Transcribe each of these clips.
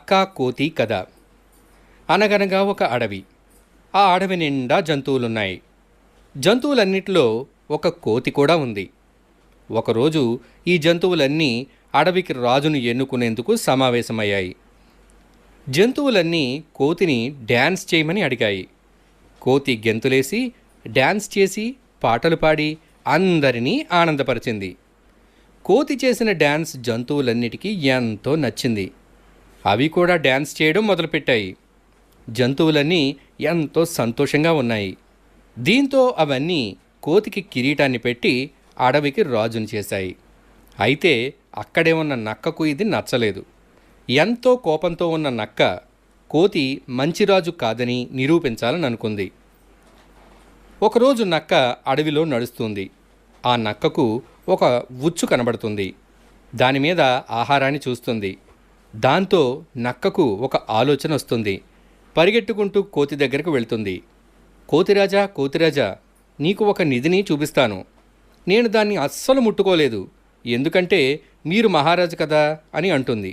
నక్క కోతి కథ. అనగనగా ఒక అడవి. ఆ అడవి నిండా జంతువులున్నాయి. జంతువులన్నిటిలో ఒక కోతి కూడా ఉంది. ఒకరోజు ఈ జంతువులన్నీ అడవికి రాజును ఎన్నుకునేందుకు సమావేశమయ్యాయి. జంతువులన్నీ కోతిని డ్యాన్స్ చేయమని అడిగాయి. కోతి గెంతులేసి డ్యాన్స్ చేసి పాటలు పాడి అందరినీ ఆనందపరిచింది. కోతి చేసిన డ్యాన్స్ జంతువులన్నిటికీ ఎంతో నచ్చింది. అవి కూడా డ్యాన్స్ చేయడం మొదలుపెట్టాయి. జంతువులన్నీ ఎంతో సంతోషంగా ఉన్నాయి. దీంతో అవన్నీ కోతికి కిరీటాన్ని పెట్టి అడవికి రాజుని చేశాయి. అయితే అక్కడే ఉన్న నక్కకు ఇది నచ్చలేదు. ఎంతో కోపంతో ఉన్న నక్క కోతి మంచిరాజు కాదని నిరూపించాలని అనుకుంది. ఒకరోజు నక్క అడవిలో నడుస్తుంది. ఆ నక్కకు ఒక ఉచ్చు కనబడుతుంది. దానిమీద ఆహారాన్ని చూస్తుంది. దాంతో నక్కకు ఒక ఆలోచన వస్తుంది. పరిగెట్టుకుంటూ కోతి దగ్గరకు వెళ్తుంది. కోతిరాజా, కోతిరాజా, నీకు ఒక నిధిని చూపిస్తాను. నేను దాన్ని అస్సలు ముట్టుకోలేదు, ఎందుకంటే మీరు మహారాజు కదా అని అంటుంది.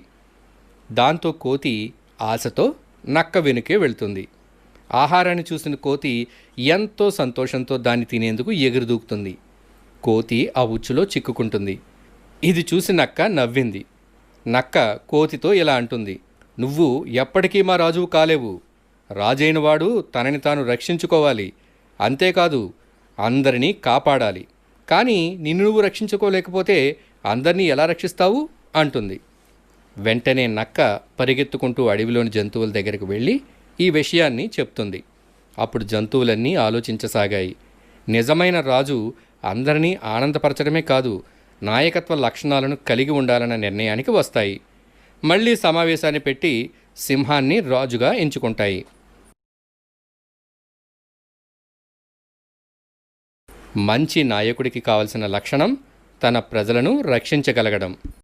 దాంతో కోతి ఆశతో నక్క వెనుకే వెళ్తుంది. ఆహారాన్ని చూసిన కోతి ఎంతో సంతోషంతో దాన్ని తినేందుకు ఎగురుదూకుతుంది. కోతి ఆ ఉచ్చులో చిక్కుకుంటుంది. ఇది చూసి నక్క నవ్వింది. నక్క కోతితో ఇలా అంటుంది, నువ్వు ఎప్పటికీ మా రాజువు కాలేవు. రాజైనవాడు తనని తాను రక్షించుకోవాలి, అంతేకాదు అందరినీ కాపాడాలి. కానీ నిన్ను నువ్వు రక్షించుకోలేకపోతే అందరినీ ఎలా రక్షిస్తావు అంటుంది. వెంటనే నక్క పరిగెత్తుకుంటూ అడవిలోని జంతువుల దగ్గరికి వెళ్ళి ఈ విషయాన్ని చెప్తుంది. అప్పుడు జంతువులన్నీ ఆలోచించసాగాయి. నిజమైన రాజు అందరినీ ఆనందపరచడమే కాదు, నాయకత్వ లక్షణాలను కలిగి ఉండాలన్న నిర్ణయానికి వస్తాయి. మళ్ళీ సమావేశాన్ని పెట్టి సింహాన్ని రాజుగా ఎంచుకుంటాయి. మంచి నాయకుడికి కావలసిన లక్షణం తన ప్రజలను రక్షించగలగడం.